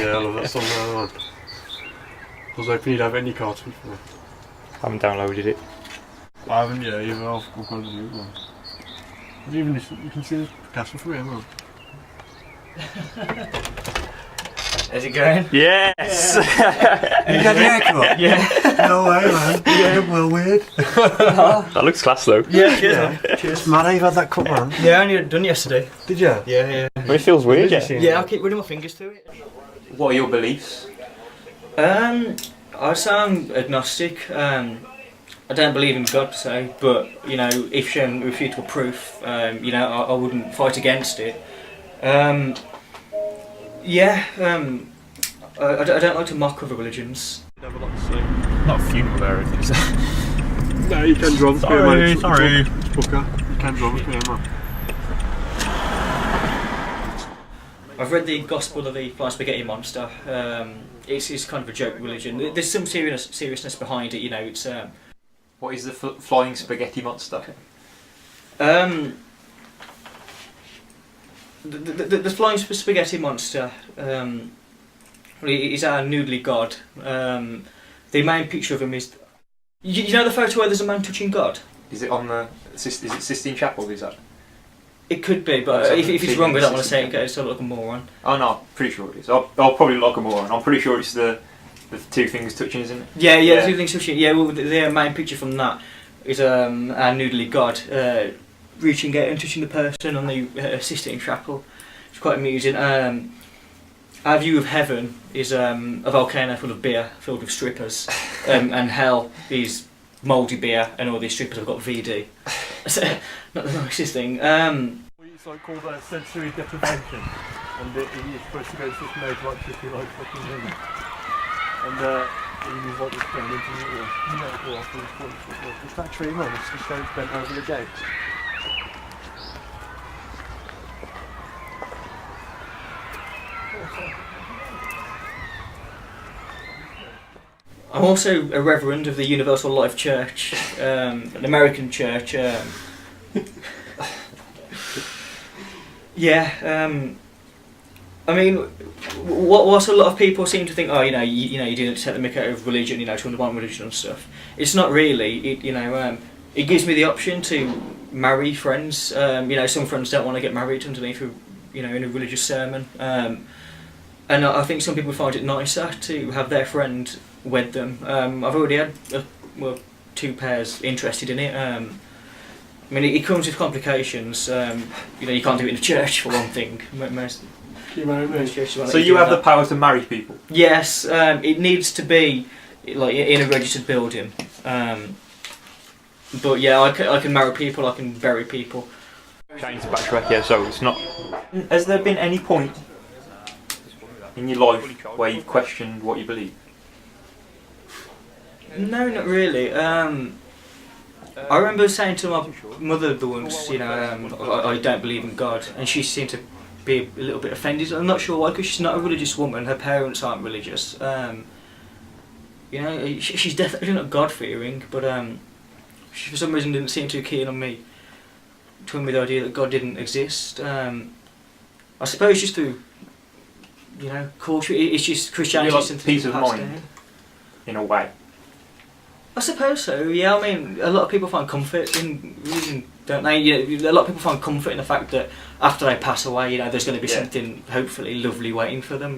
Yeah, I love that song now, man. I was hoping you'd have any cartoon for me. I haven't downloaded it. I haven't yet either. I've got a new one. Have you even listened? You can see the castle from here, man. Is it going? Yes! You got your haircut? Yeah. No way, man. You look well weird. That looks class though. Yeah, cheers, man. Cheers. Man, you've had that cut, man. Yeah, I only had it done yesterday. Did you? Yeah. But it feels weird, yeah. Yeah, I'll keep running my fingers through it. What are your beliefs? I sound agnostic. I don't believe in God per se, but you know, if shown irrefutable proof, you know, I wouldn't fight against it. I don't like to mock other religions. Never like to see. Not a funeral there, I think so. No, you can drive Sorry, it's sorry. It's Booker. You can drive here, man. I've read the Gospel of the Flying Spaghetti Monster. It's kind of a joke religion. There's some seriousness behind it, you know. It's What is the flying spaghetti monster? The flying spaghetti monster is our noodly god. The main picture of him is... You know the photo where there's a man touching God? Is it on the... Is it Sistine Chapel, is that? It could be, but if it's wrong I don't want to say it, so I look like a moron. Oh no, I'm pretty sure it is. I'll probably look like a moron. I'm pretty sure it's the two fingers touching, isn't it? Yeah, the two things touching. Yeah, well, the main picture from that is our noodly god reaching out and touching the person on the Sistine Chapel. It's quite amusing. Our view of heaven is a volcano full of beer filled with strippers, and hell is mouldy beer and all these strippers have got VD. Not the nicest thing. It's like called sensory deprivation, and you're supposed to go to this mode like trippy like fucking him. And he was like this going into the wall. You know, go off and point. It's that tree, man. It's just like bent over the gate. I'm also a reverend of the Universal Life Church, an American church. I mean, what a lot of people seem to think, oh, you didn't take the mick out of religion, to undermine religion and stuff. It's not really. It gives me the option to marry friends. Some friends don't want to get married underneath, in a religious sermon. And I think some people find it nicer to have their friend wed them. I've already had two pairs interested in it. It comes with complications. You can't do it in a church for one thing. Most churches won't So let you have do the power to marry people? Yes, it needs to be like in a registered building. But yeah, I can marry people, I can bury people. Trying to backtrack, yeah, so it's not... Has there been any point in your life where you've questioned what you believe? No, not really. I remember saying to my mother once, I don't believe in God, and she seemed to be a little bit offended. I'm not sure why, because she's not a religious woman. Her parents aren't religious. She's definitely not God-fearing, but she for some reason didn't seem too keen on me telling me the idea that God didn't exist. I suppose just through, culture. It's just Christianity. Like peace of mind, in a way. I suppose so. Yeah, a lot of people find comfort in religion, don't they? A lot of people find comfort in the fact that after they pass away, there's going to be something hopefully lovely waiting for them.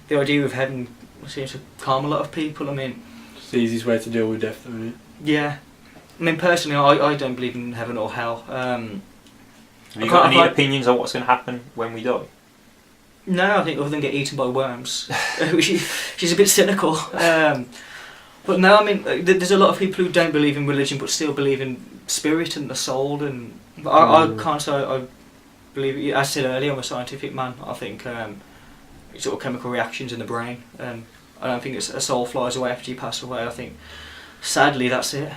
The idea of heaven seems to calm a lot of people. It's the easiest way to deal with death, isn't it? Yeah. Personally, I don't believe in heaven or hell. Have you got any opinions on what's going to happen when we die? No, I think other than get eaten by worms. She's a bit cynical. But no, there's a lot of people who don't believe in religion but still believe in spirit and the soul. And I can't say I believe. As I said earlier, I'm a scientific man. I think it's sort of chemical reactions in the brain. I don't think a soul flies away after you pass away. I think, sadly, that's it.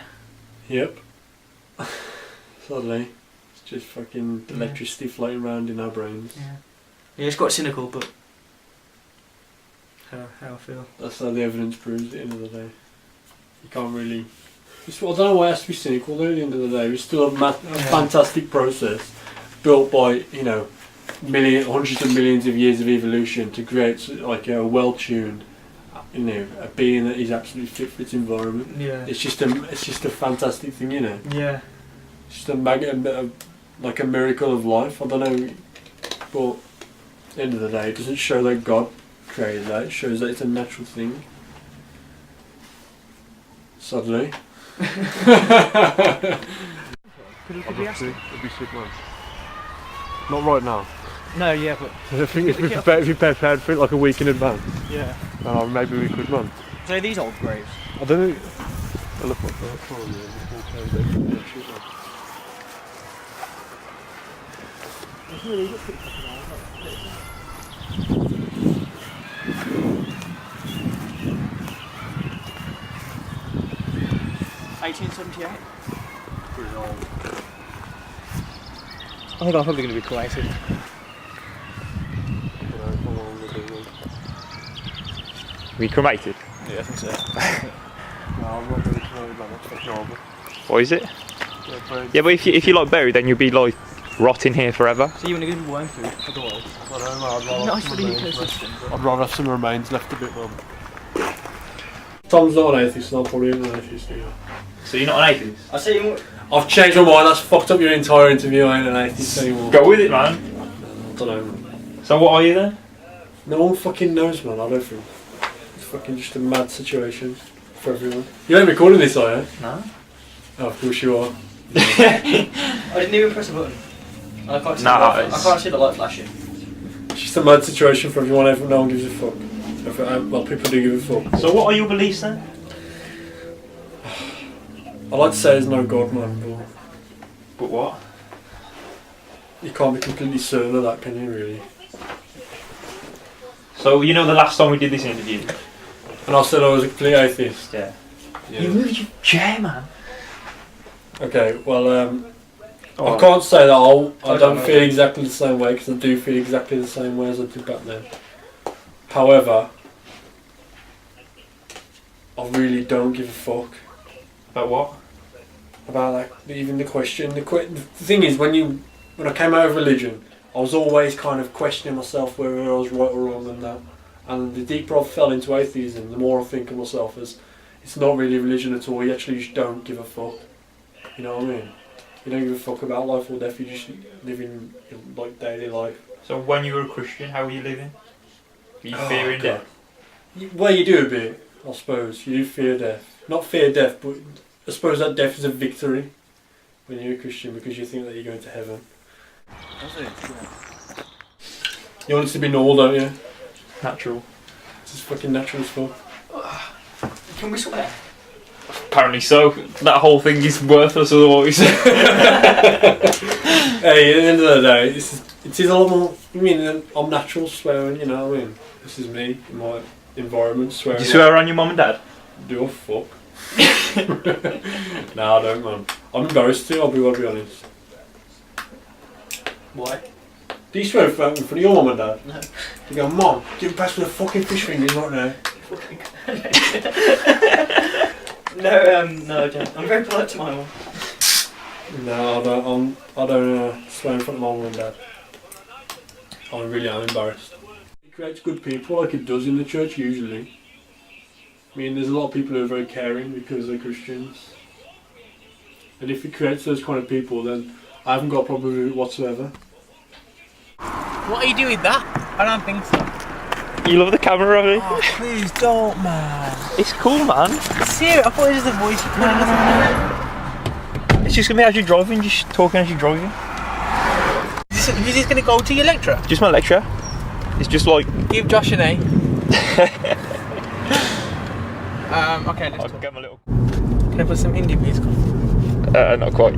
Yep. Sadly, it's just fucking electricity floating around in our brains. Yeah, it's quite cynical, but how I feel. That's how the evidence proves at the end of the day. You can't really... I don't know why it has to be cynical, though, at the end of the day. It's still a fantastic process built by, hundreds of millions of years of evolution to create like a well-tuned, you know, a being that is absolutely fit for its environment. Yeah. It's just a fantastic thing, you know. Yeah. It's just like a miracle of life. I don't know, but at the end of the day, it doesn't show that God created that. It shows that it's a natural thing. Suddenly. Could we ask him? It'd be sick, man. Not right now. No, yeah, but I think if you prepared for it like a week in advance, yeah. maybe we could, man. So these old graves. I don't know. I look what they're calling it. $1878. Pretty old. I think I'm probably going to be cremated. Were you cremated? Yeah, I think so. No, I'm not really cremated, man. That's fucking horrible. What is it? Yeah, Yeah, but if you like buried, then you'll be like rotting here forever. So you want to give them worm food, otherwise? I don't know, I'd rather Nice have for some the remains ecosystem. left. I'd rather have some remains left a bit, man. Tom's not an atheist, and I'm probably an atheist either. So you're not an atheist? I see you. I've changed my mind, that's fucked up your entire interview, I ain't an atheist anymore. Go with it, man. I don't know, man. So what are you then? No one fucking knows, man, I don't think. It's fucking just a mad situation for everyone. You ain't recording this, are you? No. Oh, of course you are. I didn't even press a button. I can't see, I can't see the light flashing. It's just a mad situation for everyone, no one gives a fuck. Well, people do give a fuck. So what are your beliefs then? I like to say there's no God, man, But what? you can't be completely certain of that, can you, really? So you know the last time we did this interview? And I said I was a complete atheist. Yeah. Yeah. You moved your chair, man. Okay, well, Oh. I can't say that I don't feel exactly the same way, because I do feel exactly the same way as I did back then. However, I really don't give a fuck About what? about that, even the question. The thing is, when I came out of religion, I was always kind of questioning myself whether I was right or wrong and that. And the deeper I fell into atheism, the more I think of myself as it's not really religion at all. You actually just don't give a fuck. You know what I mean? You don't give a fuck about life or death. You just live in like daily life. So when you were a Christian, how were you living? Were you Oh, fearing God. death? Well, you do a bit, I suppose. You do fear death. Not fear death, but I suppose that death is a victory when you're a Christian because you think that you're going to heaven. You want it to be normal, don't you? Natural. It's just fucking natural as fuck. Can we swear? Apparently so. That whole thing is worthless otherwise. Hey, at the end of the day, it is a lot more. I mean, I'm natural swearing, you know what I mean? This is me in my environment swearing. Do you swear on your mum and dad? Do a fuck. Nah, I don't, man. I'm embarrassed too, I'll be honest. Why? Do you swear in front of your mum and dad? No. You go, Mum, give me pass me the fucking fish fingers right now. No, I don't. I'm very polite to my mum. No, I don't swear in front of my mum and dad. I really am embarrassed. It creates good people like it does in the church usually. I mean, there's a lot of people who are very caring because they're Christians. And if it creates those kind of people, then I haven't got a problem with it whatsoever. What are you doing with that? I don't think so. You love the camera of it? Oh, please don't, man. It's cool, man. Serious, I thought it was just a voice recording. It's just gonna be as you're driving, just talking as you're driving. Is this going to go to your lecturer? Just my lecture. It's just like. Give Josh an A. Okay, let's I'll talk. get my little. Can I put some Hindi music on? Not quite.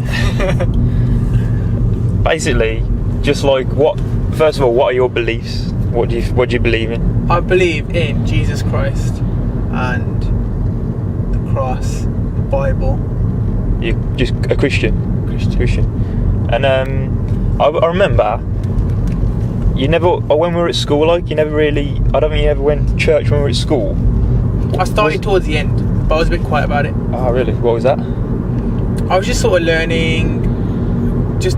Basically, just like what. First of all, what are your beliefs? What do you believe in? I believe in Jesus Christ and the cross, the Bible. You're just a Christian. Christian. And I remember you never. When we were at school, like you never really. I don't think you ever went to church when we were at school. I started towards the end, but I was a bit quiet about it. Oh, really? What was that? I was just sort of learning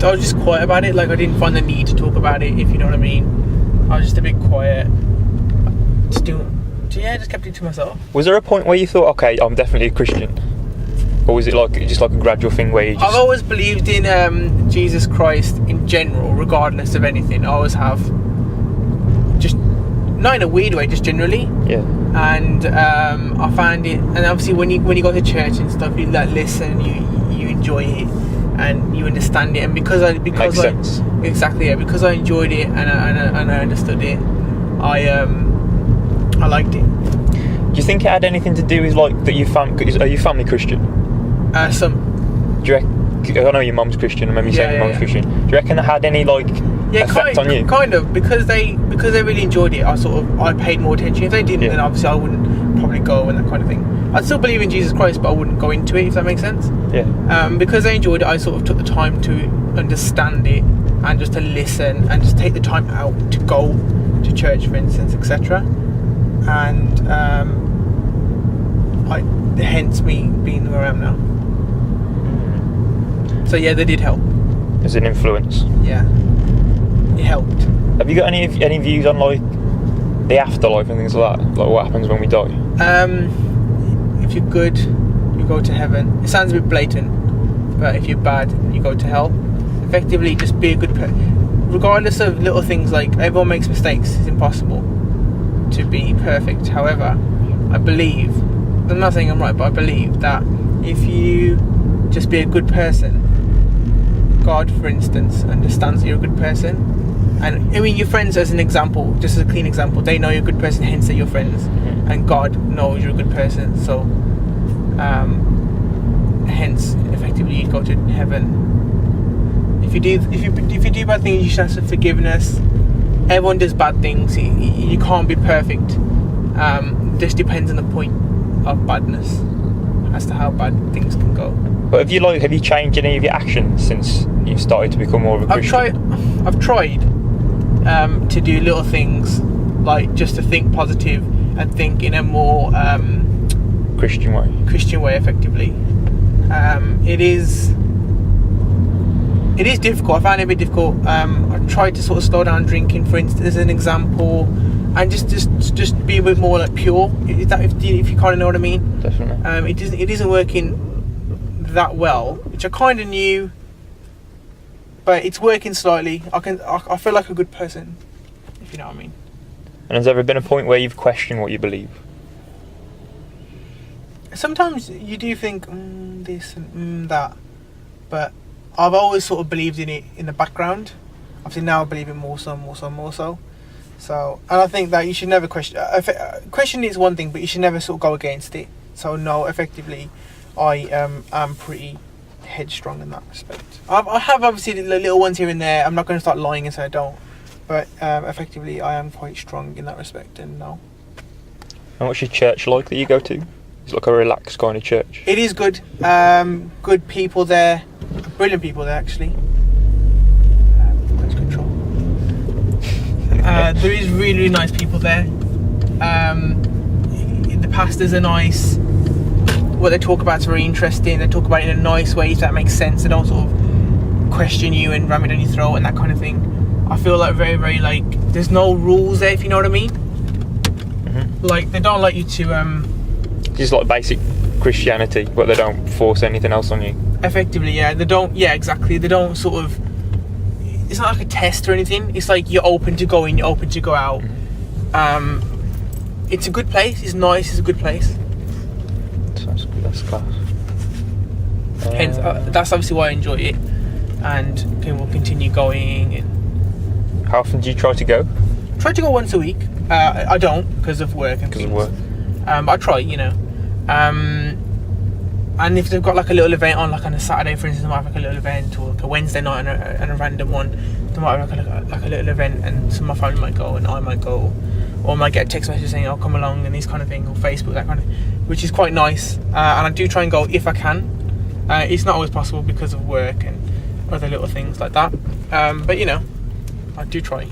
I was just quiet about it. Like, I didn't find the need to talk about it, if you know what I mean. I was just a bit quiet. Just kept it to myself. Was there a point where you thought, okay, I'm definitely a Christian? Or was it just like a gradual thing where you just... I've always believed in Jesus Christ in general, regardless of anything. I always have. Just, not in a weird way, just generally. Yeah. And I find it, and obviously when you go to church and stuff, you like listen, you enjoy it, and you understand it. And because Makes sense. Exactly, yeah. Because I enjoyed it and I understood it, I liked it. Do you think it had anything to do with like that are you family Christian? Some. Do you I know your mum's Christian. I remember you saying your mum's Christian. Do you reckon it had any effect on you? Kind of, because they really enjoyed it. I paid more attention. If they didn't, then obviously I wouldn't probably go and that kind of thing. I'd still believe in Jesus Christ, but I wouldn't go into it, if that makes sense. Yeah. Because they enjoyed it, I sort of took the time to understand it and just to listen and just take the time out to go to church, for instance, etc. And hence me being where I am now. So yeah, they did help. As an influence. Yeah, it helped. Have you got any views on like the afterlife and things like that? Like what happens when we die? If you're good, you go to heaven. It sounds a bit blatant, but if you're bad, you go to hell. Effectively, just be a good person. Regardless of little things, like everyone makes mistakes. It's impossible to be perfect. However, I believe, I'm not saying I'm right, but I believe that if you just be a good person, God, for instance, understands that you're a good person. And I mean, your friends, as an example, just as a clean example, they know you're a good person, hence they're your friends. And God knows you're a good person, so hence, effectively, you go to heaven. If you do bad things, you should ask for forgiveness. Everyone does bad things. You can't be perfect. Just depends on the point of badness as to how bad things can go. But have you changed any of your actions since you've started to become more of a Christian? I've tried to do little things, like just to think positive and think in a more Christian way, effectively. It is difficult. I find it a bit difficult. I tried to sort of slow down drinking, for instance, as an example, and just be a bit more like pure. If you kind of know what I mean. Definitely. It isn't working that well, which I kind of knew, but it's working slightly. I feel like a good person, if you know what I mean. And has there ever been a point where you've questioned what you believe? Sometimes you do think this and that, but I've always sort of believed in it in the background. Obviously now I believe it more so. So, and I think that you should never question. Question is one thing, but you should never sort of go against it. So no, effectively, I am pretty headstrong in that respect. I have obviously the little ones here and there. I'm not going to start lying and say I don't, but effectively I am quite strong in that respect. And no. And what's your church like that you go to? It's like a relaxed kind of church. It is good. Good people there. Brilliant people there, actually. That's control. There is really, really nice people there. The pastors are nice. What they talk about is very interesting. They talk about it in a nice way, if that makes sense. They don't sort of question you and ram it down your throat and that kind of thing. I feel like very, very like there's no rules there, if you know what I mean. Mm-hmm. Like they don't like you to just like basic Christianity, but they don't force anything else on you. Effectively, yeah. They don't. Yeah, exactly. They don't sort of. It's not like a test or anything. It's like you're open to go in, you're open to go out. Mm-hmm. It's a good place. It's nice. It's a good place. That's class. Hence, that's obviously why I enjoy it, and we'll continue going. And how often do you try to go? Try to go once a week. I don't because of work and things. But I try, you know. And if they've got like a little event on, like on a Saturday, for instance, they might have like a little event, or like a Wednesday night and a random one. They might have like a little event, and some of my family might go, and I might go, or I might get a text message saying I'll come along and this kind of thing, or Facebook, that kind of, which is quite nice. And I do try and go if I can. It's not always possible because of work and other little things like that. But you know, I do try.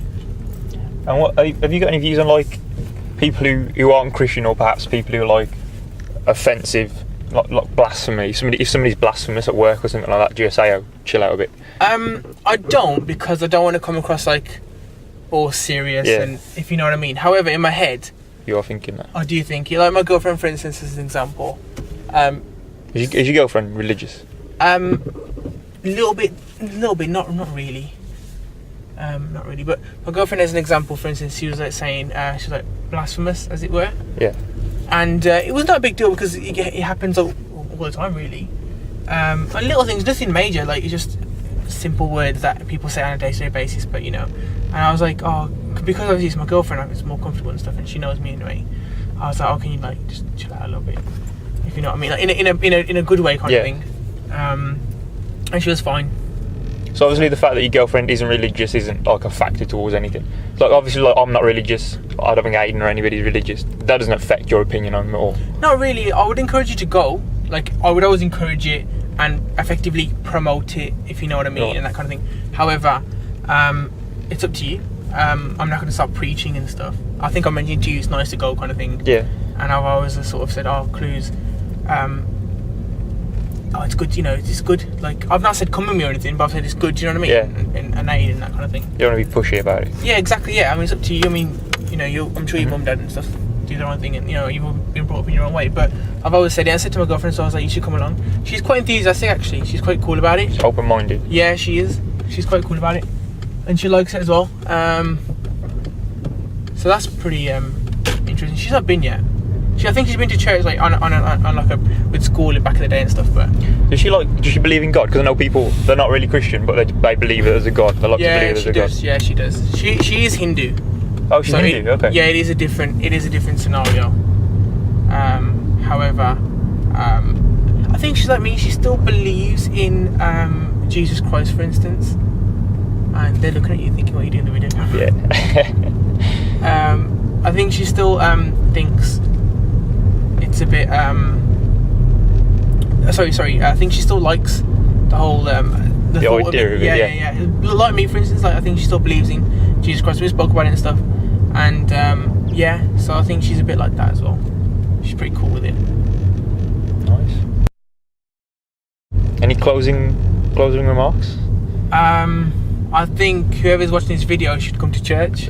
And what have you got any views on like people who aren't Christian, or perhaps people who are like offensive like blasphemy. If somebody's blasphemous at work or something like that, do you say, "Oh, chill out a bit"? I don't, because I don't want to come across like all serious, Yeah. and if you know what I mean. However, in my head, You're thinking that. I do think it. Like my girlfriend, for instance, as an example. Is your girlfriend religious? Little bit, not really. Not really, but my girlfriend, as an example, for instance, she was like saying, she was like blasphemous, as it were. Yeah. And it was not a big deal because it happens all the time, really. And little things, nothing major, like it's just simple words that people say on a day-to-day basis, but you know. And I was like, oh, because obviously it's my girlfriend, it's more comfortable and stuff, and she knows me anyway. I was like, oh, can you like just chill out a little bit, if you know what I mean, like in a good way kind of thing. And she was fine. So obviously the fact that your girlfriend isn't religious isn't like a factor towards anything. Like obviously, like I'm not religious. I don't think Aiden or anybody's religious. That doesn't affect your opinion on it at all. Not really. I would encourage you to go. Like I would always encourage it and effectively promote it, if you know what I mean, and that kind of thing. However, it's up to you. I'm not going to start preaching and stuff. I think I mentioned to you it's nice to go kind of thing. Yeah. And I've always sort of said, oh, clues. Oh, it's good, you know, it's good. Like, I've not said come with me or anything, but I've said it's good, do you know what I mean? Yeah. And aid and that kind of thing. You don't want to be pushy about it. Yeah, exactly, yeah. I mean, it's up to you. I mean, you know, I'm sure your mum, dad and stuff do their own thing, and, you know, you've been brought up in your own way. But I've always said it. I said to my girlfriend, so I was like, you should come along. She's quite enthusiastic, actually. She's quite cool about it. She's open-minded. Yeah, she is. She's quite cool about it. And she likes it as well. So that's pretty interesting. She's not been yet. I think she's been to church like on like with school back in the day and stuff. But does she believe in God? Because I know people, they're not really Christian, but they believe that there's a God. They like to believe there's a God. Yeah, she does. She is Hindu. Oh, she's Hindu. Okay. Yeah, it is a different scenario. However, I think she's like me. She still believes in Jesus Christ, for instance. And they're looking at you thinking, what are you doing in the video camera? Yeah. I think she still thinks it's a bit sorry, I think she still likes the whole the idea of it, yeah. Like me, for instance, like I think she still believes in Jesus Christ. We spoke about it and stuff, and so I think she's a bit like that as well. She's pretty cool with it. Nice. Any closing remarks? I think whoever's watching this video should come to church.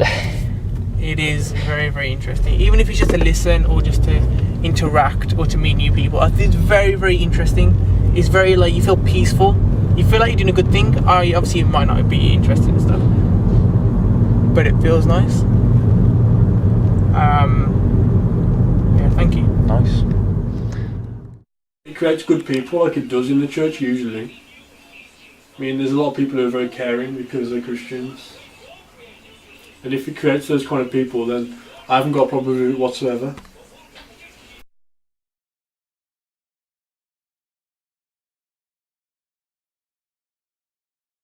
It is very, very interesting. Even if it's just to listen or just to interact or to meet new people, I think it's very, very interesting. It's very, like, you feel peaceful. You feel like you're doing a good thing. Obviously, it might not be interesting and stuff, but it feels nice. Yeah, thank you. Nice. It creates good people like it does in the church usually. I mean, there's a lot of people who are very caring because they're Christians. And if it creates those kind of people, then I haven't got a problem with it whatsoever.